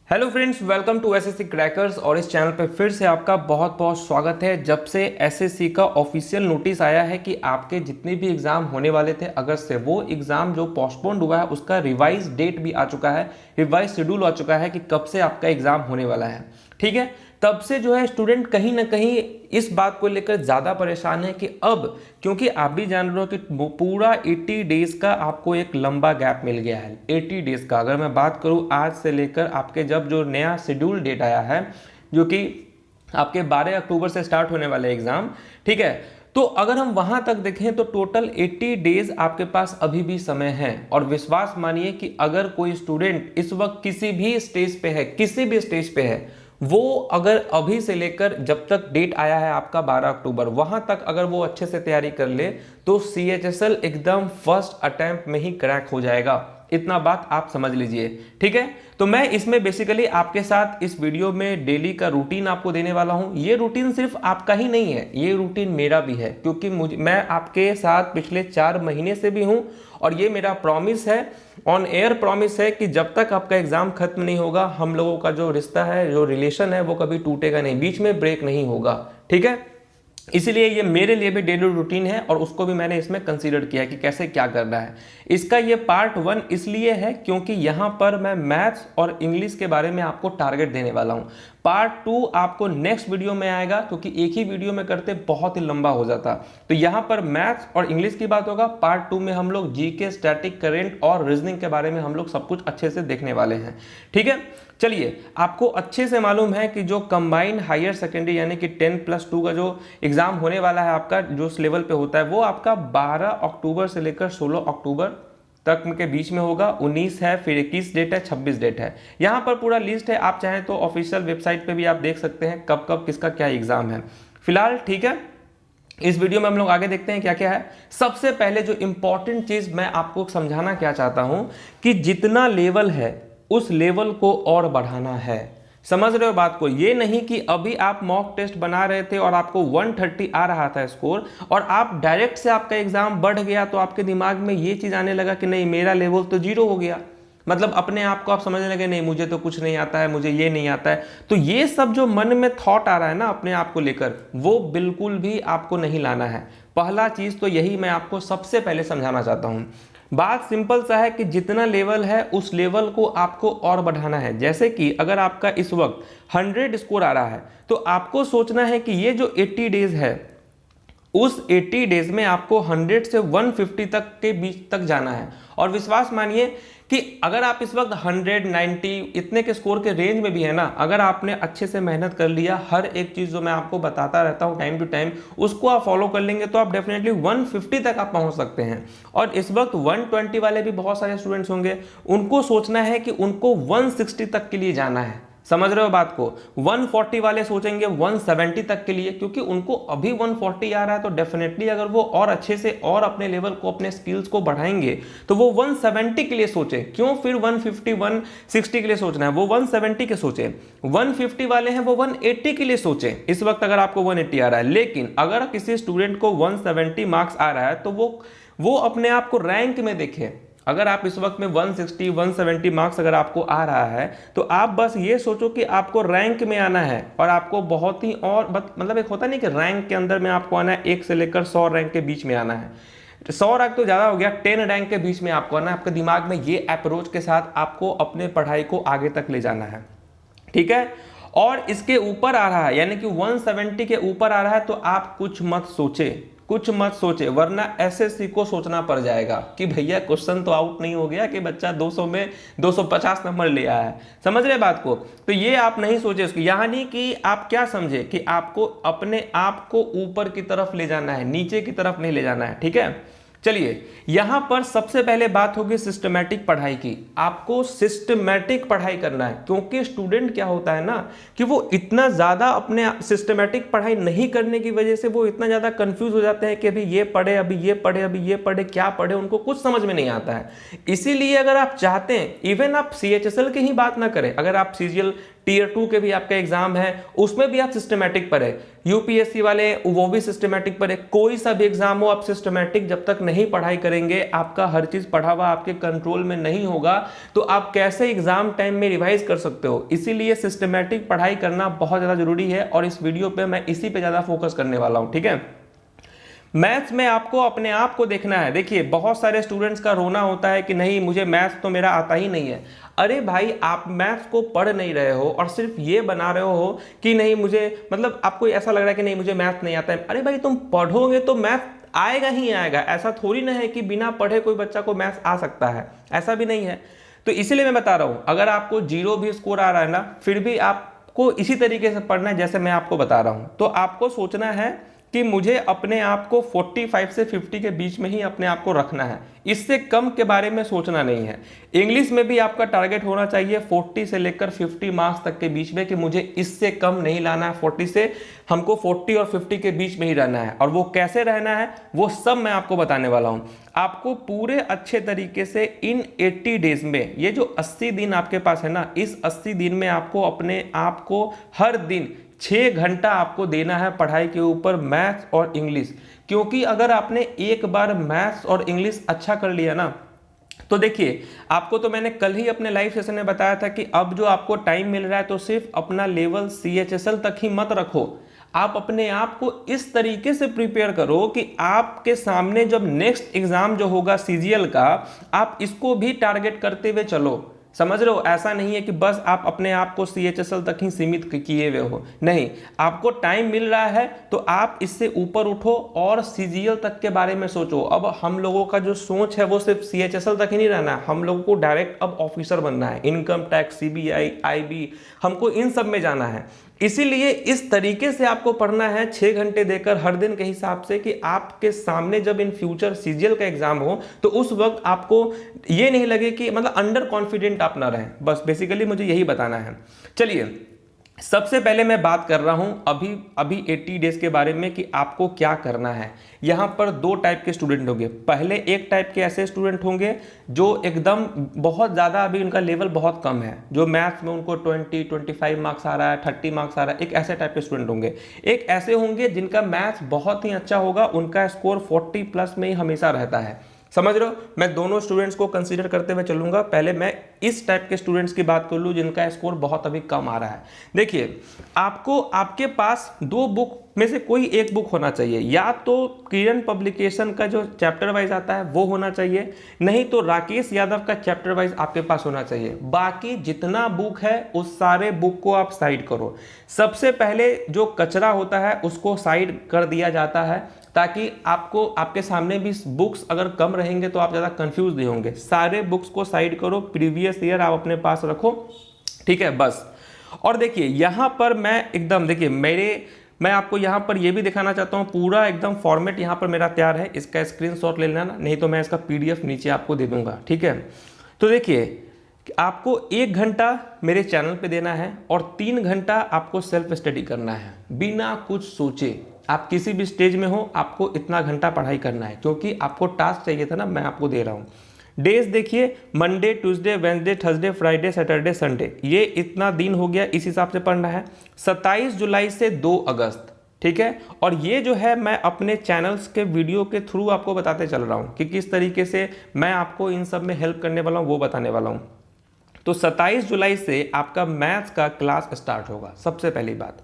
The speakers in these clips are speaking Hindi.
Hello friends, welcome to SSC crackers. और इस चैनल पे फिर से आपका बहुत बहुत स्वागत है। जब से एसएससी का ऑफिशियल नोटिस आया है कि आपके जितने भी एग्जाम होने वाले थे अगस्त से, वो एग्जाम जो पोस्टपोन्ड हुआ है उसका रिवाइज डेट भी आ चुका है, रिवाइज शेड्यूल आ चुका है कि कब से आपका एग्जाम होने वाला है। ठीक है, तब से जो है स्टूडेंट कहीं ना कहीं इस बात को लेकर ज़्यादा परेशान है कि अब, क्योंकि आप भी जान रहे हो कि पूरा 80 डेज का आपको एक लंबा गैप मिल गया है। 80 डेज का अगर मैं बात करूं आज से लेकर आपके जब जो नया शेड्यूल डेट आया है, जो कि आपके 12 अक्टूबर से स्टार्ट होने वाले एग्जाम, ठीक है, तो अगर हम वहां तक देखें तो टोटल 80 डेज आपके पास अभी भी समय है। और विश्वास मानिए कि अगर कोई स्टूडेंट इस वक्त किसी भी स्टेज पे है, किसी भी स्टेज पे है, वो अगर अभी से लेकर जब तक डेट आया है आपका 12 अक्टूबर, वहां तक अगर वो अच्छे से तैयारी कर ले तो CHSL एकदम फर्स्ट अटेम्प्ट में ही क्रैक हो जाएगा। इतना बात आप समझ लीजिए। ठीक है, तो मैं इसमें बेसिकली आपके साथ इस वीडियो में डेली का रूटीन आपको देने वाला हूं। ये रूटीन सिर्फ आपका ही नहीं है, ये रूटीन मेरा भी है, क्योंकि मैं आपके साथ पिछले 4 महीने से भी हूं। और ये मेरा प्रॉमिस है, ऑन एयर प्रॉमिस है कि जब तक आपका एग्जाम खत्म नहीं होगा, हम लोगों का जो रिश्ता है, जो रिलेशन है, वो कभी टूटेगा नहीं, बीच में ब्रेक नहीं होगा। ठीक है, इसीलिए ये मेरे लिए भी डेली रूटीन है और उसको भी मैंने इसमें कंसीडर किया कि कैसे क्या करना है। इसका ये पार्ट 1 इसलिए है क्योंकि यहाँ पर मैं मैथ्स और इंग्लिश के बारे में आपको टारगेट देने वाला हूँ। पार्ट 2 आपको नेक्स्ट वीडियो में आएगा, क्योंकि एक ही वीडियो में करते बहुत ही लंबा हो जाता। तो यहाँ पर मैथ्स और इंग्लिश की बात होगा। पार्ट 2 में हम लोग जीके, स्टैटिक, करेंट और रीजनिंग के बारे में हम लोग सब कुछ अच्छे से देखने वाले हैं। ठीक है, चलिए, आपको अच्छे से मालूम है कि जो कंबाइंड हायर सेकेंडरी यानी कि 10+2 का जो एग्जाम होने वाला है आपका, जो उस लेवल पे होता है, वो आपका 12 अक्टूबर से लेकर 16 अक्टूबर तक के बीच में होगा। 19 है, फिर 21 डेट है, 26 डेट है। यहाँ पर पूरा लिस्ट है, आप चाहें तो ऑफिशियल वेबसाइट पे भी आप देख सकते हैं कब कब किसका क्या एग्जाम है फिलहाल। ठीक है, इस वीडियो में हम लोग आगे देखते हैं क्या क्या है। सबसे पहले जो इंपॉर्टेंट चीज मैं आपको समझाना क्या चाहता हूं कि जितना लेवल है उस लेवल को और बढ़ाना है। समझ रहे हो बात को? ये नहीं कि अभी आप मॉक टेस्ट बना रहे थे और आपको 130 आ रहा था स्कोर, और आप डायरेक्ट से आपका एग्जाम बढ़ गया तो आपके दिमाग में ये चीज आने लगा कि नहीं, मेरा लेवल तो 0 हो गया। मतलब अपने आप को आप समझने लगे, नहीं मुझे तो कुछ नहीं आता है, मुझे ये नहीं आता है। तो ये सब जो मन में थॉट आ रहा है ना अपने आप को लेकर, वो बिल्कुल भी आपको नहीं लाना है। पहला चीज तो यही मैं आपको सबसे पहले समझाना चाहता हूं। बात सिंपल सा है कि जितना लेवल है उस लेवल को आपको और बढ़ाना है। जैसे कि अगर आपका इस वक्त 100 स्कोर आ रहा है तो आपको सोचना है कि ये जो 80 डेज है, उस 80 डेज में आपको 100 से 150 तक के बीच तक जाना है। और विश्वास मानिए कि अगर आप इस वक्त 100, 90 इतने के स्कोर के रेंज में भी है ना, अगर आपने अच्छे से मेहनत कर लिया, हर एक चीज जो मैं आपको बताता रहता हूं टाइम टू टाइम, उसको आप फॉलो कर लेंगे तो आप डेफिनेटली 150 तक आप पहुंच सकते हैं। और इस वक्त 120 वाले भी बहुत सारे स्टूडेंट्स होंगे, उनको सोचना है कि उनको 160 तक के लिए जाना है। समझ रहे हो बात को? 140 वाले सोचेंगे 170 तक के लिए, क्योंकि उनको अभी 140 आ रहा है। तो डेफिनेटली अगर वो और अच्छे से और अपने लेवल को, अपने स्किल्स को बढ़ाएंगे तो वो 170 के लिए सोचे। क्यों फिर 150, 160 के लिए सोचना है? वो 170 के सोचे। 150 वाले हैं वो 180 के लिए सोचे इस वक्त, अगर आपको 180 आ रहा है। लेकिन अगर किसी स्टूडेंट को 170 मार्क्स आ रहा है तो वो अपने आप को रैंक में देखे। अगर आप इस वक्त में 160, 170 मार्क्स अगर आपको आ रहा है तो आप बस ये सोचो कि आपको रैंक में आना है। और आपको बहुत ही और मतलब एक होता नहीं कि रैंक के अंदर में आपको आना है, 1 से लेकर 100 रैंक के बीच में आना है। 100 रैंक तो ज्यादा हो गया, 10 रैंक के बीच में आपको आना है। आपके दिमाग में ये अप्रोच के साथ आपको अपने पढ़ाई को आगे तक ले जाना है। ठीक है, और इसके ऊपर आ रहा है यानी कि 170 के ऊपर आ रहा है तो आप कुछ मत सोचे, वरना एसएससी को सोचना पड़ जाएगा कि भैया क्वेश्चन तो आउट नहीं हो गया कि बच्चा 200 में 250 नंबर ले आया है। समझ रहे बात को? तो ये आप नहीं सोचे उसकी, यानी कि आप क्या समझे कि आपको अपने आप को ऊपर की तरफ ले जाना है, नीचे की तरफ नहीं ले जाना है। ठीक है, चलिए, यहां पर सबसे पहले बात होगी सिस्टमैटिक पढ़ाई की। आपको सिस्टमैटिक पढ़ाई करना है, क्योंकि स्टूडेंट क्या होता है ना कि वो इतना ज्यादा अपने सिस्टमैटिक पढ़ाई नहीं करने की वजह से वो इतना ज्यादा कंफ्यूज हो जाते हैं कि अभी ये पढ़े, अभी ये पढ़े, अभी ये पढ़े, क्या पढ़े, उनको कुछ समझ में नहीं आता है। इसीलिए अगर आप चाहते हैं, इवन आप CHSL की ही बात ना करें, अगर आप CGL टीयर 2 के भी आपका एग्जाम है, उसमें भी आप सिस्टमेटिक पढ़े। यूपीएससी वाले वो भी सिस्टमेटिक पढ़े। कोई सा भी एग्जाम हो, आप सिस्टमेटिक जब तक नहीं पढ़ाई करेंगे, आपका हर चीज पढ़ा हुआ आपके कंट्रोल में नहीं होगा, तो आप कैसे एग्जाम टाइम में रिवाइज कर सकते हो। इसीलिए सिस्टमेटिक पढ़ाई करना बहुत ज्यादा जरूरी है और इस वीडियो पे मैं इसी पे ज्यादा फोकस करने वाला हूं, ठीक है। मैथ्स में आपको अपने आप को देखना है। देखिए बहुत सारे स्टूडेंट्स का रोना होता है कि नहीं मुझे मैथ्स तो मेरा आता ही नहीं है। अरे भाई आप मैथ्स को पढ़ नहीं रहे हो और सिर्फ ये बना रहे हो कि नहीं मुझे, मतलब आपको ऐसा लग रहा है कि नहीं मुझे मैथ्स नहीं आता है। अरे भाई तुम पढ़ोगे तो मैथ्स आएगा ही आएगा। ऐसा थोड़ी ना है कि बिना पढ़े कोई बच्चा को मैथ्स आ सकता है, ऐसा भी नहीं है। तो इसीलिए मैं बता रहा हूं, अगर आपको 0 भी स्कोर आ रहा है ना, फिर भी आपको इसी तरीके से पढ़ना है जैसे मैं आपको बता रहा हूं। तो आपको सोचना है कि मुझे अपने आप को 45 से 50 के बीच में ही अपने आप को रखना है, इससे कम के बारे में सोचना नहीं है। इंग्लिश में भी आपका टारगेट होना चाहिए 40 से लेकर 50 मार्क्स तक के बीच में, कि मुझे इससे कम नहीं लाना है। 40 से हमको 40 और 50 के बीच में ही रहना है। और वो कैसे रहना है वो सब मैं आपको बताने वाला हूं। आपको पूरे अच्छे तरीके से इन 80 डेज में, ये जो 80 दिन आपके पास है ना, इस 80 दिन में आपको अपने आप को हर दिन 6 घंटा आपको देना है पढ़ाई के ऊपर, मैथ्स और इंग्लिश। क्योंकि अगर आपने एक बार मैथ्स और इंग्लिश अच्छा कर लिया ना, तो देखिए आपको तो मैंने कल ही अपने लाइव सेशन में बताया था कि अब जो आपको टाइम मिल रहा है तो सिर्फ अपना लेवल CHSL तक ही मत रखो। आप अपने आप को इस तरीके से प्रिपेयर करो कि आपके सामने जब नेक्स्ट एग्जाम जो होगा CGL का, आप इसको भी टारगेट करते हुए चलो। समझ रहे हो, ऐसा नहीं है कि बस आप अपने आप को CHSL तक ही सीमित किए हुए हो। नहीं, आपको टाइम मिल रहा है तो आप इससे ऊपर उठो और CGL तक के बारे में सोचो। अब हम लोगों का जो सोच है वो सिर्फ CHSL तक ही नहीं रहना है, हम लोगों को डायरेक्ट अब ऑफिसर बनना है, इनकम टैक्स, CBI, IB, हमको इन सब में जाना है। इसीलिए इस तरीके से आपको पढ़ना है 6 घंटे देकर हर दिन के हिसाब से, कि आपके सामने जब इन फ्यूचर CGL का एग्जाम हो तो उस वक्त आपको ये नहीं लगे कि मतलब अंडर कॉन्फिडेंट आप ना रहें। बस बेसिकली मुझे यही बताना है। चलिए सबसे पहले मैं बात कर रहा हूं अभी 80 डेज के बारे में कि आपको क्या करना है। यहां पर 2 टाइप के स्टूडेंट होंगे। पहले एक टाइप के ऐसे स्टूडेंट होंगे जो एकदम बहुत ज़्यादा अभी उनका लेवल बहुत कम है, जो मैथ्स में उनको 25 मार्क्स आ रहा है, 30 मार्क्स आ रहा है, एक ऐसे टाइप के स्टूडेंट होंगे। एक ऐसे होंगे जिनका मैथ्स बहुत ही अच्छा होगा, उनका स्कोर 40 प्लस में ही हमेशा रहता है। समझ रहे हो, मैं दोनों स्टूडेंट्स को कंसीडर करते हुए चलूंगा। पहले मैं इस टाइप के स्टूडेंट्स की बात कर लूं जिनका स्कोर बहुत अभी कम आ रहा है। देखिए आपको आपके पास 2 बुक में से कोई एक बुक होना चाहिए, या तो किरण पब्लिकेशन का जो चैप्टर वाइज आता है वो होना चाहिए, नहीं तो राकेश यादव का चैप्टर वाइज आपके पास होना चाहिए। बाकी जितना बुक है उस सारे बुक को आप साइड करो। सबसे पहले जो कचरा होता है उसको साइड कर दिया जाता है, ताकि आपको आपके सामने भी बुक्स अगर कम रहेंगे तो आप ज़्यादा कंफ्यूज नहीं होंगे। सारे बुक्स को साइड करो, प्रीवियस ईयर आप अपने पास रखो, ठीक है बस। और देखिए यहाँ पर मैं एकदम, देखिए मैं आपको यहाँ पर ये भी दिखाना चाहता हूँ, पूरा एकदम फॉर्मेट यहाँ पर मेरा तैयार है। इसका स्क्रीनशॉट ले लेना, नहीं तो मैं इसका PDF नीचे आपको दे दूंगा, ठीक है। तो देखिए आपको 1 घंटा मेरे चैनल पे देना है और 3 घंटा आपको सेल्फ स्टडी करना है, बिना कुछ सोचे। आप किसी भी स्टेज में हो, आपको इतना घंटा पढ़ाई करना है, क्योंकि आपको टास्क चाहिए था ना, मैं आपको दे रहा हूँ। डेज देखिए, Monday, Tuesday, Wednesday, Thursday, Friday, Saturday, Sunday, ये इतना दिन हो गया, इस हिसाब से पढ़ना है। 27 जुलाई से 2 अगस्त, ठीक है। और ये जो है मैं अपने चैनल्स के वीडियो के थ्रू आपको बताते चल रहा हूँ कि किस तरीके से मैं आपको इन सब में हेल्प करने वाला हूँ, वो बताने वाला हूँ। तो 27 जुलाई से आपका मैथ्स का क्लास स्टार्ट होगा। सबसे पहली बात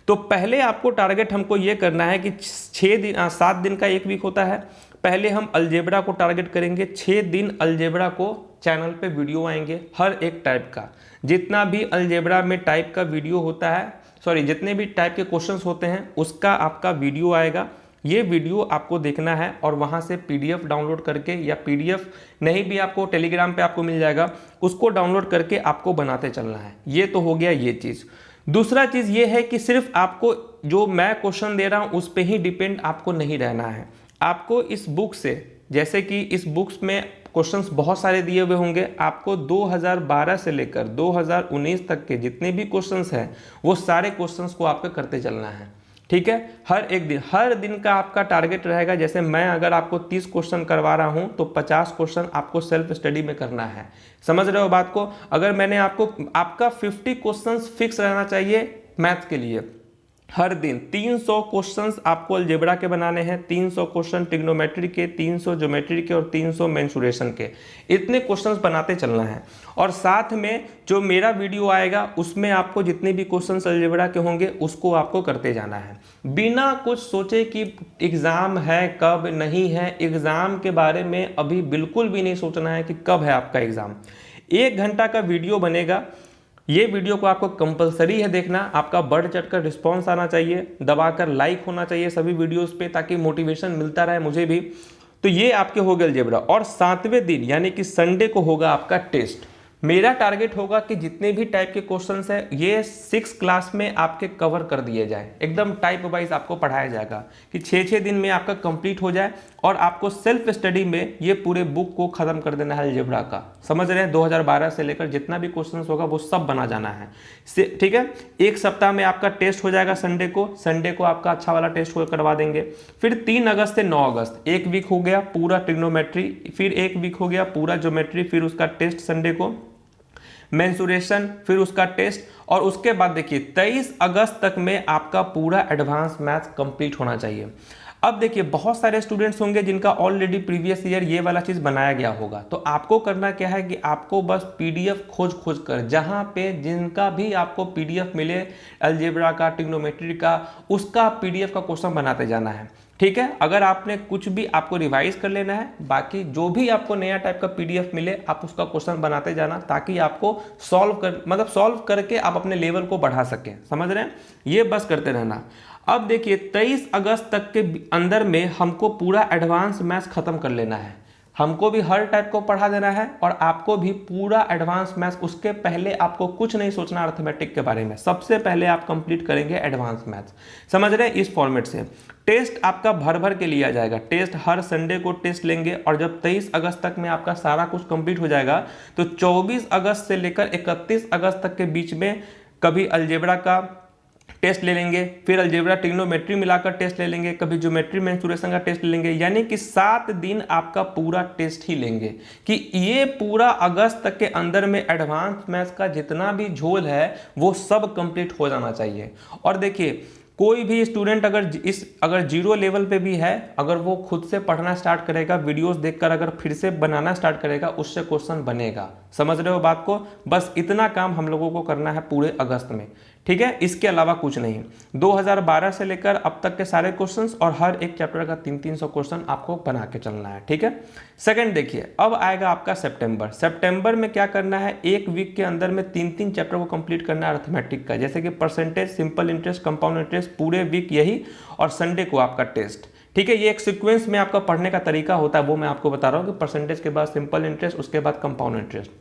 तो पहले आपको टारगेट हमको ये करना है कि 7 दिन का एक वीक होता है। पहले हम अलजेब्रा को टारगेट करेंगे। 6 दिन अलजेब्रा को चैनल पे वीडियो आएंगे, हर एक टाइप का, जितना भी अलजेब्रा में टाइप का वीडियो होता है, सॉरी जितने भी टाइप के क्वेश्चंस होते हैं उसका आपका वीडियो आएगा। ये वीडियो आपको देखना है और वहाँ से PDF डाउनलोड करके, या PDF नहीं भी आपको टेलीग्राम पे आपको मिल जाएगा, उसको डाउनलोड करके आपको बनाते चलना है। ये तो हो गया ये चीज़। दूसरा चीज़ ये है कि सिर्फ आपको जो मैं क्वेश्चन दे रहा हूँ उस पर ही डिपेंड आपको नहीं रहना है। आपको इस बुक से, जैसे कि इस बुक्स में क्वेश्चंस बहुत सारे दिए हुए होंगे, आपको 2012 से लेकर 2019 तक के जितने भी क्वेश्चंस हैं वो सारे क्वेश्चंस को आपको करते चलना है, ठीक है। हर दिन का आपका टारगेट रहेगा। जैसे मैं अगर आपको 30 क्वेश्चन करवा रहा हूं तो 50 क्वेश्चन आपको सेल्फ स्टडी में करना है। समझ रहे हो बात को। अगर मैंने आपका 50 क्वेश्चन फिक्स रहना चाहिए मैथ्स के लिए। हर दिन 300 क्वेश्चंस आपको अलजेब्रा के बनाने हैं, 300 क्वेश्चन ट्रिग्नोमेट्री के, 300 ज्योमेट्री के और 300 मेंसुरेशन के। इतने क्वेश्चंस बनाते चलना है। और साथ में जो मेरा वीडियो आएगा उसमें आपको जितने भी क्वेश्चंस अलजेब्रा के होंगे उसको आपको करते जाना है, बिना कुछ सोचे कि एग्जाम है कब नहीं है। एग्जाम के बारे में अभी बिल्कुल भी नहीं सोचना है कि कब है आपका एग्जाम। 1 घंटा का वीडियो बनेगा। ये वीडियो को आपको कंपलसरी है देखना। आपका बढ़ चढ़कर रिस्पॉन्स आना चाहिए, दबाकर लाइक होना चाहिए सभी वीडियोस पे, ताकि मोटिवेशन मिलता रहे मुझे भी। तो ये आपके हो गए अलजेब्रा। और 7वें दिन यानी कि संडे को होगा आपका टेस्ट। मेरा टारगेट होगा कि जितने भी टाइप के क्वेश्चंस है ये 6 क्लास में आपके कवर कर दिए जाए। एकदम टाइप वाइज आपको पढ़ाया जाएगा कि 6-6 दिन में आपका कंप्लीट हो जाए। और आपको सेल्फ स्टडी में ये पूरे बुक को खत्म कर देना है अलजेब्रा का। समझ रहे हैं। 2012 से लेकर जितना भी क्वेश्चंस होगा वो सब बना जाना है, ठीक है। 1 सप्ताह में आपका टेस्ट हो जाएगा। संडे को आपका अच्छा वाला टेस्ट करवा देंगे। फिर 3 अगस्त से 9 अगस्त 1 वीक हो गया पूरा ट्रिग्नोमेट्री, फिर 1 वीक हो गया पूरा ज्योमेट्री, फिर उसका टेस्ट संडे को, मेंसुरेशन, फिर उसका टेस्ट। और उसके बाद देखिए 23 अगस्त तक में आपका पूरा एडवांस मैथ्स कंप्लीट होना चाहिए। अब देखिए बहुत सारे स्टूडेंट्स होंगे जिनका ऑलरेडी प्रीवियस ईयर ये वाला चीज बनाया गया होगा। तो आपको करना क्या है कि आपको बस पीडीएफ खोज कर, जहां पे जिनका भी आपको पीडीएफ मिले अलजेब्रा का, ट्रिग्नोमेट्री का, उसका पीडीएफ का क्वेश्चन बनाते जाना है, ठीक है। अगर आपने कुछ भी आपको रिवाइज कर लेना है, बाकी जो भी आपको नया टाइप का पीडीएफ मिले आप उसका क्वेश्चन बनाते जाना, ताकि आपको सॉल्व करके आप अपने लेवल को बढ़ा सकें। समझ रहे हैं। ये बस करते रहना। अब देखिए 23 अगस्त तक के अंदर में हमको पूरा एडवांस मैथ्स खत्म कर लेना है। हमको भी हर टाइप को पढ़ा देना है और आपको भी पूरा एडवांस मैथ्स। उसके पहले आपको कुछ नहीं सोचना अर्थमेटिक के बारे में। सबसे पहले आप कंप्लीट करेंगे एडवांस मैथ्स। समझ रहे हैं। इस फॉर्मेट से टेस्ट आपका भर के लिया जाएगा। टेस्ट हर संडे को टेस्ट लेंगे। और जब 23 अगस्त तक में आपका सारा कुछ कंप्लीट हो जाएगा तो 24 अगस्त से लेकर 31 अगस्त तक के बीच में कभी अलजेब्रा का टेस्ट ले लेंगे, फिर अलजेब्रा ट्रिग्नोमेट्री मिलाकर टेस्ट ले लेंगे, कभी ज्योमेट्री मेंसुरेशन का टेस्ट ले लेंगे। यानी कि 7 दिन आपका पूरा टेस्ट ही लेंगे कि ये पूरा अगस्त तक के अंदर में एडवांस मैथ्स का जितना भी झोल है वो सब कंप्लीट हो जाना चाहिए। और देखिए कोई भी स्टूडेंट अगर 0 लेवल पे भी है, अगर वो खुद से पढ़ना स्टार्ट करेगा, वीडियोस देखकर अगर फिर से बनाना स्टार्ट करेगा, उससे क्वेश्चन बनेगा। समझ रहे हो बात को। बस इतना काम हम लोगों को करना है पूरे अगस्त में, ठीक है। इसके अलावा कुछ नहीं। 2012 से लेकर अब तक के सारे क्वेश्चंस और हर एक चैप्टर का 300 क्वेश्चन आपको बना के चलना है, ठीक है। सेकंड देखिए अब आएगा आपका सितंबर में क्या करना है। 1 वीक के अंदर में 3 चैप्टर को कंप्लीट करना है अर्थमेटिक का, जैसे कि percentage, simple interest, compound interest, पूरे वीक यही। और संडे को आपका टेस्ट, ठीक है। ये एक सीक्वेंस में आपका पढ़ने का तरीका होता है, वो मैं आपको बता रहा हूँ कि परसेंटेज के बाद सिंपल इंटरेस्ट, उसके बाद कंपाउंड इंटरेस्ट।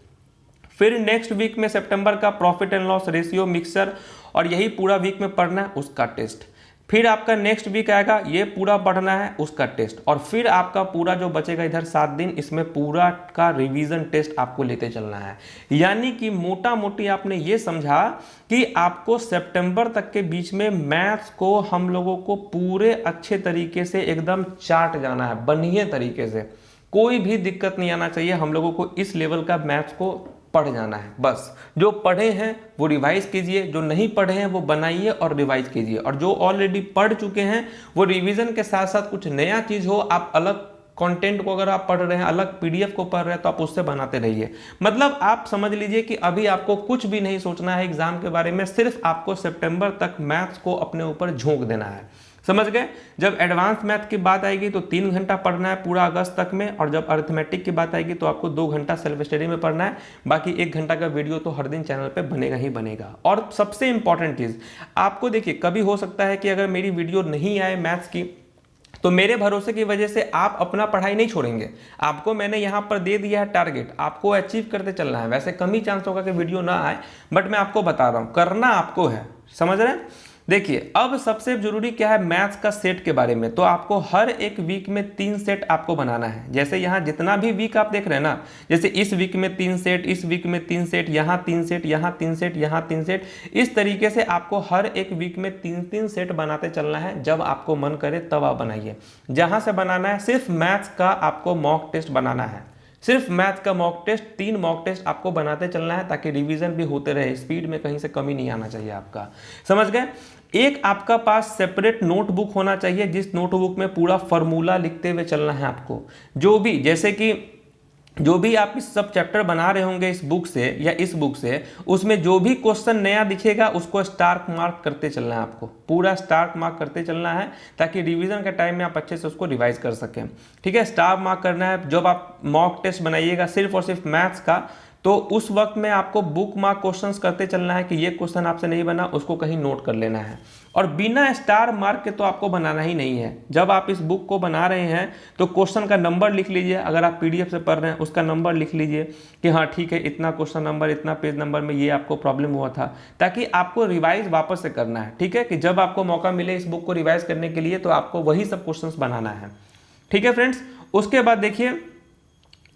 फिर नेक्स्ट वीक में सितंबर का profit and loss ratio, mixer, और यही पूरा वीक में पढ़ना है, उसका टेस्ट। फिर आपका नेक्स्ट वीक आएगा, ये पूरा पढ़ना है, उसका टेस्ट। और फिर आपका पूरा जो बचेगा इधर 7 दिन, इसमें पूरा का रिवीजन टेस्ट आपको लेते चलना है। यानी कि मोटा मोटी आपने ये समझा कि आपको सितंबर तक के बीच में मैथ्स को हम लोगों को पूरे अच्छे तरीके से एकदम चाट जाना है, बढ़िया तरीके से। कोई भी दिक्कत नहीं आना चाहिए। हम लोगों को इस लेवल का मैथ्स को पढ़ जाना है। बस जो पढ़े हैं वो रिवाइज कीजिए, जो नहीं पढ़े हैं वो बनाइए और रिवाइज कीजिए। और जो ऑलरेडी पढ़ चुके हैं वो रिवीजन के साथ साथ कुछ नया चीज हो, आप अलग कंटेंट को अगर आप पढ़ रहे हैं, अलग पीडीएफ को पढ़ रहे हैं, तो आप उससे बनाते रहिए। मतलब आप समझ लीजिए कि अभी आपको कुछ भी नहीं सोचना है एग्जाम के बारे में, सिर्फ आपको सितंबर तक मैथ्स को अपने ऊपर झोंक देना है। समझ गए। जब एडवांस मैथ की बात आएगी तो 3 घंटा पढ़ना है पूरा अगस्त तक में, और जब अरिथमेटिक की बात आएगी तो आपको 2 घंटा सेल्फ स्टडी में पढ़ना है। बाकी 1 घंटा का वीडियो तो हर दिन चैनल पे बनेगा ही बनेगा। और सबसे इंपॉर्टेंट चीज आपको देखिए, कभी हो सकता है कि अगर मेरी वीडियो नहीं आए मैथ्स की, तो मेरे भरोसे की वजह से आप अपना पढ़ाई नहीं छोड़ेंगे। आपको मैंने यहाँ पर दे दिया है टारगेट, आपको अचीव करते चलना है। वैसे कम ही चांस होगा कि वीडियो ना आए, बट मैं आपको बता रहा हूँ करना आपको है। समझ रहे हैं। देखिए अब सबसे जरूरी क्या है मैथ्स का सेट के बारे में। तो आपको हर एक वीक में 3 सेट आपको बनाना है। जैसे यहाँ जितना भी वीक आप देख रहे हैं ना, जैसे इस वीक में 3 सेट, इस वीक में 3 सेट, यहाँ 3 सेट, यहाँ 3 सेट, यहाँ 3 सेट, इस तरीके से आपको हर एक वीक में 3-3 सेट बनाते चलना है। जब आपको मन करे तब आप बनाइए। जहां से बनाना है सिर्फ मैथ्स का आपको मॉक टेस्ट बनाना है। सिर्फ मैथ का मॉक टेस्ट, 3 मॉक टेस्ट आपको बनाते चलना है ताकि रिवीजन भी होते रहे, स्पीड में कहीं से कमी नहीं आना चाहिए आपका। समझ गए। एक आपका पास सेपरेट नोटबुक होना चाहिए जिस नोटबुक में पूरा फॉर्मूला लिखते हुए चलना है आपको। जो भी जैसे कि जो भी आप इस सब चैप्टर बना रहे होंगे इस बुक से या इस बुक से, उसमें जो भी क्वेश्चन नया दिखेगा उसको स्टार मार्क करते चलना है। आपको पूरा स्टार मार्क करते चलना है ताकि रिवीजन के टाइम में आप अच्छे से उसको रिवाइज कर सकें। ठीक है, स्टार मार्क करना है। जब आप मॉक टेस्ट बनाइएगा सिर्फ और सिर्फ मैथ्स का, तो उस वक्त में आपको बुक मार्क क्वेश्चंस करते चलना है कि ये क्वेश्चन आपसे नहीं बना, उसको कहीं नोट कर लेना है। और बिना स्टार मार्क के तो आपको बनाना ही नहीं है। जब आप इस बुक को बना रहे हैं तो क्वेश्चन का नंबर लिख लीजिए। अगर आप पीडीएफ से पढ़ रहे हैं उसका नंबर लिख लीजिए कि हाँ ठीक है, इतना क्वेश्चन नंबर, इतना पेज नंबर में ये आपको प्रॉब्लम हुआ था, ताकि आपको रिवाइज वापस से करना है। ठीक है, कि जब आपको मौका मिले इस बुक को रिवाइज करने के लिए तो आपको वही सब क्वेश्चन बनाना है। ठीक है फ्रेंड्स, उसके बाद देखिए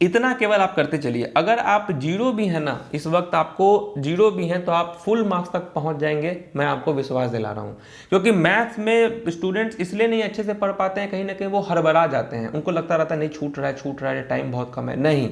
इतना केवल आप करते चलिए। अगर आप जीरो भी है ना, इस वक्त आपको जीरो भी हैं, तो आप फुल मार्क्स तक पहुंच जाएंगे, मैं आपको विश्वास दिला रहा हूं। क्योंकि मैथ्स में स्टूडेंट्स इसलिए नहीं अच्छे से पढ़ पाते हैं, कहीं ना कहीं वो हड़बड़ा जाते हैं। उनको लगता रहता है नहीं छूट रहा है, टाइम बहुत कम है। नहीं,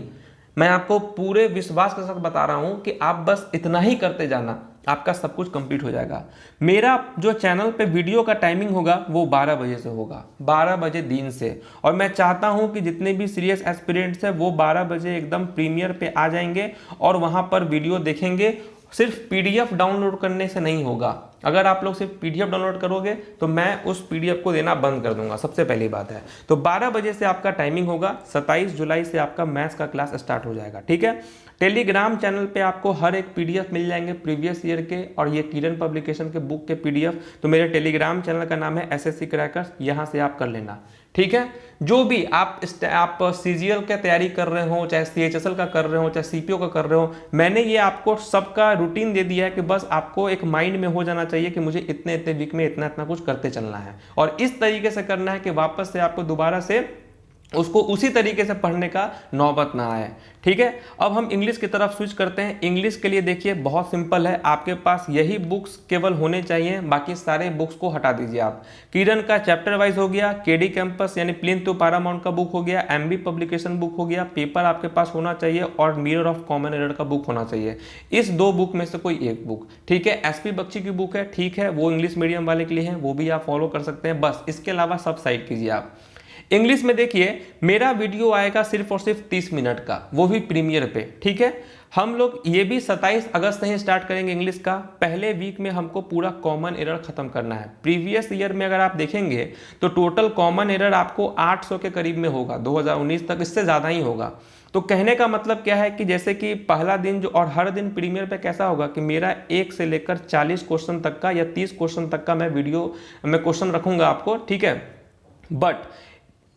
मैं आपको पूरे विश्वास के साथ बता रहा हूं कि आप बस इतना ही करते जाना, आपका सब कुछ कंप्लीट हो जाएगा। मेरा जो चैनल पे वीडियो का टाइमिंग होगा वो 12 बजे से होगा, 12 बजे दिन से। और मैं चाहता हूं कि जितने भी सीरियस एस्पिरेंट्स हैं वो 12 बजे एकदम प्रीमियर पे आ जाएंगे और वहां पर वीडियो देखेंगे। सिर्फ पीडीएफ डाउनलोड करने से नहीं होगा। अगर आप लोग सिर्फ पीडीएफ डाउनलोड करोगे तो मैं उस पीडीएफ को देना बंद कर दूंगा, सबसे पहली बात है। तो 12 बजे से आपका टाइमिंग होगा, 27 जुलाई से आपका मैथ्स का क्लास स्टार्ट हो जाएगा। ठीक है, टेलीग्राम चैनल पे आपको हर एक पीडीएफ मिल जाएंगे प्रीवियस ईयर के, और ये किरण पब्लिकेशन के बुक के पीडीएफ। तो मेरे टेलीग्राम चैनल का नाम है एसएससी क्रैकर्स, यहाँ से आप कर लेना। ठीक है, जो भी आप सीजीएल की तैयारी कर रहे हो, चाहे सीएचएसएल का कर रहे हो, चाहे सीपीओ का कर रहे हो, मैंने ये आपको सबका रूटीन दे दिया है कि बस आपको एक माइंड में हो जाना चाहिए कि मुझे इतने इतने वीक में इतना इतना कुछ करते चलना है। और इस तरीके से करना है कि वापस से आपको दोबारा से उसको उसी तरीके से पढ़ने का नौबत ना आए। ठीक है, अब हम इंग्लिश की तरफ स्विच करते हैं। इंग्लिश के लिए देखिए बहुत सिंपल है, आपके पास यही बुक्स केवल होने चाहिए, बाकी सारे बुक्स को हटा दीजिए आप। किरण का चैप्टर वाइज हो गया, केडी कैंपस यानी प्लिंथ टू पैरामाउंट का बुक हो गया, एमबी पब्लिकेशन बुक हो गया, पेपर आपके पास होना चाहिए, और मिरर ऑफ कॉमन एरर का बुक होना चाहिए। इस 2 बुक में से कोई एक बुक। ठीक है, एसपी बख्शी की बुक है, ठीक है, वो इंग्लिश मीडियम वाले के लिए है, वो भी आप फॉलो कर सकते हैं। बस इसके अलावा सब साइड कीजिए आप। इंग्लिश में देखिए मेरा वीडियो आएगा सिर्फ और सिर्फ 30 मिनट का, वो भी प्रीमियर पे। ठीक है, हम लोग ये भी 27 अगस्त से ही स्टार्ट करेंगे इंग्लिश का। पहले वीक में हमको पूरा कॉमन एरर खत्म करना है। प्रीवियस ईयर में अगर आप देखेंगे तो टोटल कॉमन एरर आपको 800 के करीब में होगा 2019 तक, इससे ज़्यादा ही होगा। तो कहने का मतलब क्या है कि जैसे कि पहला दिन जो, और हर दिन प्रीमियर पे कैसा होगा कि मेरा 1 से लेकर 40 क्वेश्चन तक का या 30 क्वेश्चन तक का मैं वीडियो में क्वेश्चन रखूंगा आपको। ठीक है, बट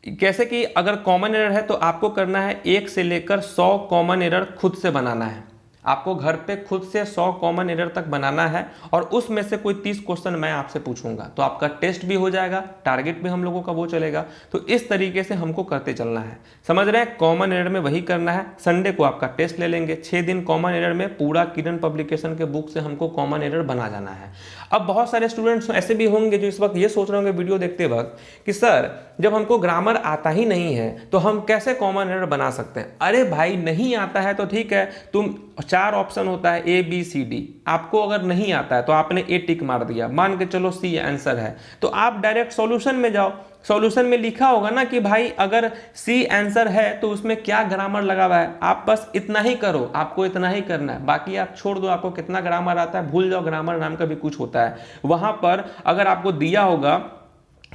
कैसे कि अगर कॉमन एरर है तो आपको करना है 1 से लेकर 100 कॉमन एरर खुद से बनाना है। आपको घर पे खुद से 100 कॉमन एरर तक बनाना है, और उसमें से कोई 30 क्वेश्चन मैं आपसे पूछूंगा, तो आपका टेस्ट भी हो जाएगा, टारगेट भी हम लोगों का वो चलेगा। तो इस तरीके से हमको करते चलना है, समझ रहे हैं। कॉमन एरर में वही करना है। संडे को आपका टेस्ट ले लेंगे, 6 दिन कॉमन एरर में पूरा किरण पब्लिकेशन के बुक से हमको कॉमन एरर बना जाना है। अब बहुत सारे स्टूडेंट्स ऐसे भी होंगे जो इस वक्त ये सोच रहे होंगे वीडियो देखते वक्त कि सर जब हमको ग्रामर आता ही नहीं है तो हम कैसे कॉमन एरर बना सकते हैं। अरे भाई, नहीं आता है तो ठीक है, तुम 4 ऑप्शन होता है ए बी सी डी, आपको अगर नहीं आता है तो आपने ए टिक मार दिया, मान के चलो सी आंसर है, तो आप डायरेक्ट सॉल्यूशन में जाओ। सॉल्यूशन में लिखा होगा ना कि भाई अगर सी आंसर है तो उसमें क्या ग्रामर लगा हुआ है, आप बस इतना ही करो, आपको इतना ही करना है, बाकी आप छोड़ दो। आपको कितना ग्रामर आता है भूल जाओ, ग्रामर नाम का भी कुछ होता है। वहां पर अगर आपको दिया होगा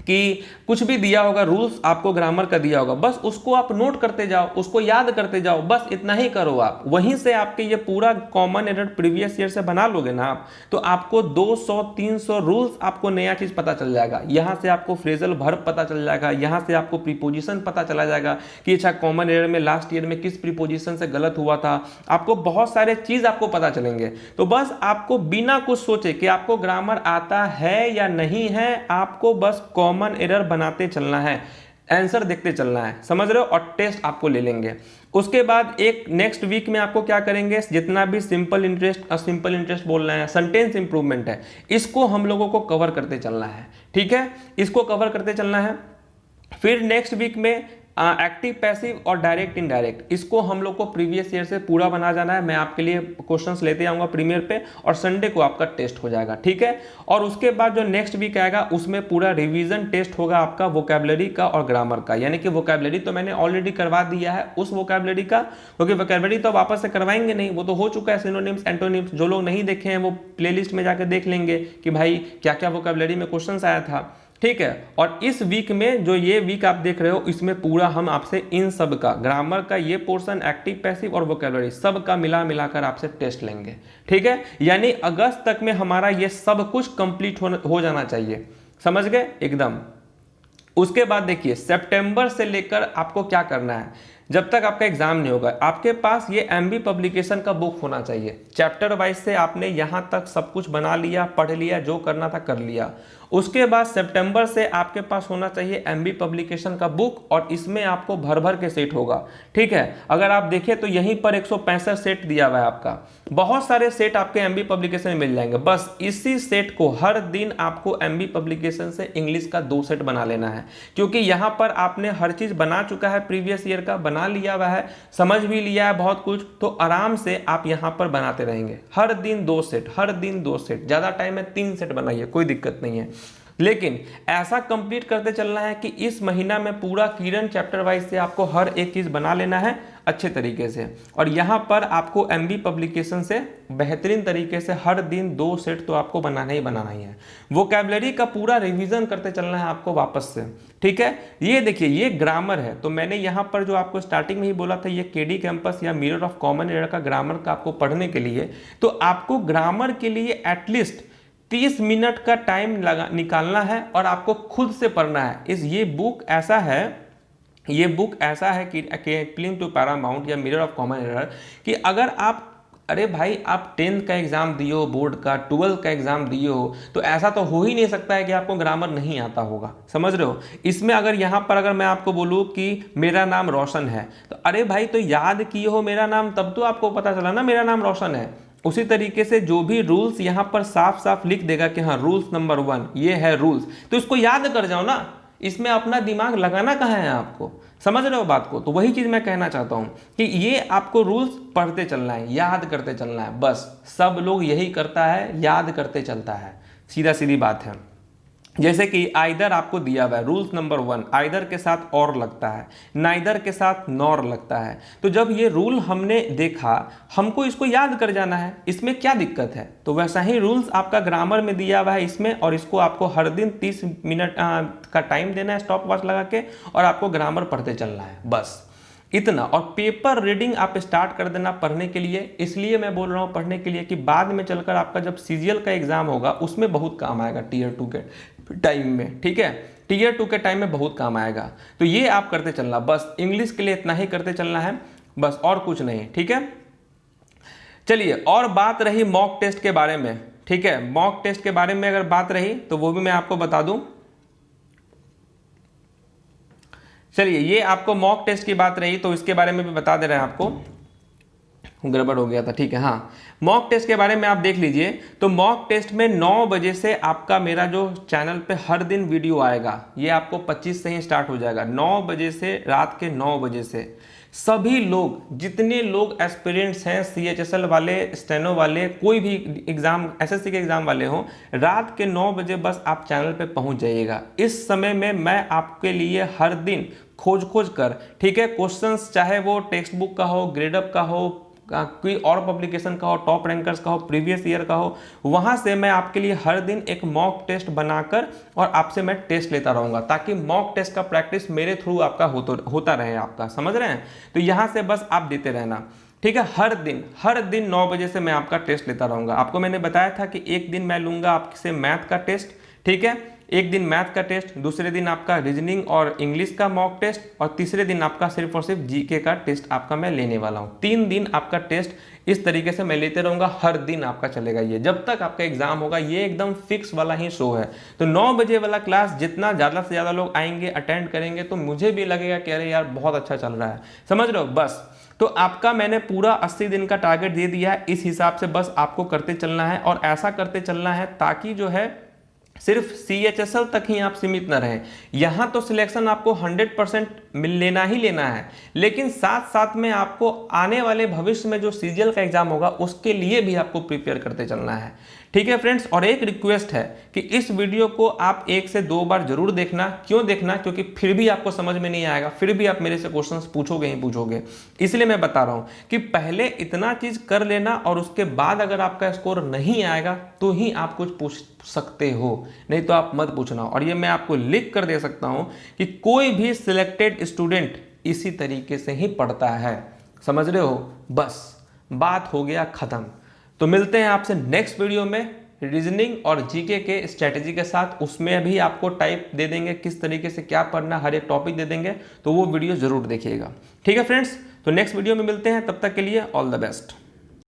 कि कुछ भी दिया होगा, रूल्स आपको ग्रामर का दिया होगा, बस उसको आप नोट करते जाओ, उसको याद करते जाओ, बस इतना ही करो आप। वहीं से आपके ये पूरा कॉमन एरर प्रीवियस ईयर से बना लोगे ना आप, तो आपको 200-300 रूल्स आपको नया चीज पता चल जाएगा। यहां से आपको फ्रेजल वर्ब पता चल जाएगा, यहां से आपको प्रीपोजिशन पता चला जाएगा कि अच्छा कॉमन एरर में लास्ट ईयर में किस प्रीपोजिशन से गलत हुआ था, आपको बहुत सारे चीज आपको पता चलेंगे। तो बस आपको बिना कुछ सोचे कि आपको ग्रामर आता है या नहीं है, आपको बस कॉमन एरर बनाते चलना है, आंसर देखते चलना है, समझ रहे हो, और टेस्ट आपको ले लेंगे। उसके बाद एक नेक्स्ट वीक में आपको क्या करेंगे, जितना भी सिंपल इंटरेस्ट बोल रहे हैं, सेंटेंस इंप्रूवमेंट है, इसको हम लोगों को कवर करते चलना है। ठीक है, इसको कवर करते चलना है। फिर नेक्स्ट वीक में एक्टिव पैसिव और डायरेक्ट इनडायरेक्ट, इसको हम लोग को प्रीवियस ईयर से पूरा बना जाना है। मैं आपके लिए क्वेश्चंस लेते आऊंगा प्रीमियर पे, और संडे को आपका टेस्ट हो जाएगा। ठीक है, और उसके बाद जो नेक्स्ट वीक आएगा उसमें पूरा रिवीजन टेस्ट होगा आपका वोकैबुलरी का और ग्रामर का। यानी कि वोकैबुलरी तो मैंने ऑलरेडी करवा दिया है उस वोकैबुलरी का, क्योंकि वोकैबुलरी तो वापस से करवाएंगे नहीं, वो तो हो चुका है। सिनोनिम्स एंटोनिम्स जो लोग नहीं देखे हैं वो प्लेलिस्ट में जाकर देख लेंगे कि भाई क्या क्या वोकैबुलरी में क्वेश्चंस आया था। ठीक है, और इस वीक में जो ये वीक आप देख रहे हो, इसमें पूरा हम आपसे इन सब का, ग्रामर का ये पोर्शन, एक्टिव पैसिव और वोकैबुलरी, सब का मिलाकर आपसे टेस्ट लेंगे। ठीक है, यानी अगस्त तक में हमारा ये सब कुछ कंप्लीट हो जाना चाहिए, समझ गए एकदम। उसके बाद देखिए सितंबर से लेकर आपको क्या करना है, जब तक आपका एग्जाम नहीं होगा, आपके पास ये एमबी पब्लिकेशन का बुक होना चाहिए। चैप्टर वाइज से आपने यहां तक सब कुछ बना लिया, पढ़ लिया, जो करना था कर लिया। उसके बाद सितंबर से आपके पास होना चाहिए एमबी पब्लिकेशन का बुक, और इसमें आपको भर भर के सेट होगा। ठीक है, अगर आप देखें तो यहीं पर 165 सेट दिया हुआ है आपका, बहुत सारे सेट आपके एमबी पब्लिकेशन में मिल जाएंगे। बस इसी सेट को हर दिन आपको एमबी पब्लिकेशन से इंग्लिश का 2 सेट बना लेना है, क्योंकि यहां पर आपने हर चीज बना चुका है, प्रीवियस ईयर का बना लिया हुआ है, समझ भी लिया है बहुत कुछ, तो आराम से आप यहां पर बनाते रहेंगे। हर दिन 2 सेट, हर दिन 2 सेट, ज्यादा टाइम है 3 सेट बनाइए, कोई दिक्कत नहीं है। लेकिन ऐसा कंप्लीट करते चलना है कि इस महीना में पूरा किरण चैप्टर वाइज से आपको हर एक चीज बना लेना है अच्छे तरीके से, और यहां पर आपको एमबी पब्लिकेशन से बेहतरीन तरीके से हर दिन 2 सेट तो आपको बनाना ही है। वोकैबुलरी का पूरा रिवीजन करते चलना है आपको वापस से। ठीक है, ये देखिए ये ग्रामर है, तो मैंने यहां पर जो आपको स्टार्टिंग में ही बोला था, ये केडी कैंपस या मिरर ऑफ कॉमन एरर का ग्रामर का आपको पढ़ने के लिए, तो आपको ग्रामर के लिए एटलीस्ट 30 मिनट का टाइम निकालना है, और आपको खुद से पढ़ना है। ये बुक ऐसा है कि क्लिंग टू पैरामाउंट या मिरर ऑफ कॉमन एरर, कि अगर आप, अरे भाई आप 10th का एग्जाम दिए हो, बोर्ड का 12th का एग्जाम दिए हो, तो ऐसा तो हो ही नहीं सकता है कि आपको ग्रामर नहीं आता होगा, समझ रहे हो। इसमें अगर यहाँ पर अगर मैं आपको बोलूँ कि मेरा नाम रोशन है, तो अरे भाई तो याद किए हो मेरा नाम, तब तो आपको पता चला ना मेरा नाम रोशन है। उसी तरीके से जो भी रूल्स यहाँ पर साफ साफ लिख देगा कि हाँ रूल्स नंबर 1 ये है रूल्स, तो इसको याद कर जाओ ना, इसमें अपना दिमाग लगाना कहाँ है आपको, समझ रहे हो बात को। तो वही चीज मैं कहना चाहता हूं कि ये आपको रूल्स पढ़ते चलना है, याद करते चलना है, बस सब लोग यही करता है, याद करते चलता है, सीधा सीधी बात है। जैसे कि आइदर आपको दिया हुआ है, रूल्स नंबर 1 आइदर के साथ और लगता है, नाइदर के साथ नॉर लगता है। तो जब ये रूल हमने देखा, हमको इसको याद कर जाना है, इसमें क्या दिक्कत है। तो वैसा ही रूल्स आपका ग्रामर में दिया हुआ है इसमें, और इसको आपको हर दिन 30 मिनट का टाइम देना है स्टॉप वॉच लगा के, और आपको ग्रामर पढ़ते चलना है, बस इतना। और पेपर रीडिंग आप स्टार्ट कर देना पढ़ने के लिए, इसलिए मैं बोल रहा हूँ पढ़ने के लिए कि बाद में चलकर आपका जब सीजीएल का एग्जाम होगा उसमें बहुत काम आएगा, टीयर 2 के टाइम में। ठीक है, टीयर 2 के टाइम में बहुत काम आएगा। तो ये आप करते चलना, बस इंग्लिश के लिए इतना ही करते चलना है, बस और कुछ नहीं। ठीक है, चलिए और बात रही मॉक टेस्ट के बारे में। ठीक है, मॉक टेस्ट के बारे में अगर बात रही तो वो भी मैं आपको बता दूं। चलिए ये आपको मॉक टेस्ट की बात रही तो इसके बारे में भी बता दे रहे हैं आपको, गड़बड़ हो गया था। ठीक है, हाँ मॉक टेस्ट के बारे में आप देख लीजिए। तो मॉक टेस्ट में 9 बजे से आपका मेरा जो चैनल पे हर दिन वीडियो आएगा, ये आपको 25 से ही स्टार्ट हो जाएगा, 9 बजे से, रात के 9 बजे से। सभी लोग, जितने लोग एस्पिरेंट्स हैं, CHSL वाले, स्टेनो वाले, कोई भी एग्जाम, SSC के एग्जाम वाले हों, रात के 9 बजे बस आप चैनल पे पहुंच जाइएगा। इस समय में मैं आपके लिए हर दिन खोज कर, ठीक है, क्वेश्चंस चाहे वो टेक्स्ट बुक का हो, ग्रेड अप का हो, कोई और पब्लिकेशन का हो, टॉप रैंकर्स का हो, प्रीवियस ईयर का हो, वहां से मैं आपके लिए हर दिन एक मॉक टेस्ट बनाकर और आपसे मैं टेस्ट लेता रहूंगा, ताकि मॉक टेस्ट का प्रैक्टिस मेरे थ्रू आपका होता रहे आपका, समझ रहे हैं। तो यहां से बस आप देते रहना, ठीक है। हर दिन 9 बजे से मैं आपका टेस्ट लेता रहूंगा। आपको मैंने बताया था कि एक दिन मैं लूंगा आपसे मैथ का टेस्ट, ठीक है, एक दिन मैथ का टेस्ट, दूसरे दिन आपका रीजनिंग और इंग्लिश का मॉक टेस्ट, और तीसरे दिन आपका सिर्फ और सिर्फ जीके का टेस्ट आपका मैं लेने वाला हूं। 3 दिन आपका टेस्ट इस तरीके से मैं लेते रहूंगा, हर दिन आपका चलेगा ये, जब तक आपका एग्जाम होगा। ये एकदम फिक्स वाला ही शो है। तो 9 बजे वाला क्लास जितना ज्यादा से ज्यादा लोग आएंगे, अटेंड करेंगे, तो मुझे भी लगेगा कि अरे यार बहुत अच्छा चल रहा है, समझ रहे हो। बस तो आपका मैंने पूरा 80 दिन का टारगेट दे दिया है, इस हिसाब से बस आपको करते चलना है, और ऐसा करते चलना है ताकि जो है सिर्फ CHSL तक ही आप सीमित न रहें। यहां तो सिलेक्शन आपको 100% लेना ही लेना है, लेकिन साथ साथ में आपको आने वाले भविष्य में जो CGL का एग्जाम होगा उसके लिए भी आपको प्रिपेयर करते चलना है, ठीक है फ्रेंड्स। और एक रिक्वेस्ट है कि इस वीडियो को आप 1 से 2 बार जरूर देखना। क्यों देखना? क्योंकि फिर भी आपको समझ में नहीं आएगा, फिर भी आप मेरे से क्वेश्चंस पूछोगे ही पूछोगे। इसलिए मैं बता रहा हूं कि पहले इतना चीज कर लेना, और उसके बाद अगर आपका स्कोर नहीं आएगा तो ही आप कुछ पूछ सकते हो, नहीं तो आप मत पूछना। और ये मैं आपको लिख कर दे सकता हूं कि कोई भी सिलेक्टेड स्टूडेंट इसी तरीके से ही पढ़ता है, समझ रहे हो। बस बात हो गया खत्म। तो मिलते हैं आपसे नेक्स्ट वीडियो में रीजनिंग और जीके के स्ट्रेटेजी के साथ। उसमें भी आपको टाइप दे देंगे किस तरीके से क्या पढ़ना, हर एक टॉपिक दे देंगे, तो वो वीडियो जरूर देखिएगा, ठीक है फ्रेंड्स। तो नेक्स्ट वीडियो में मिलते हैं, तब तक के लिए ऑल द बेस्ट।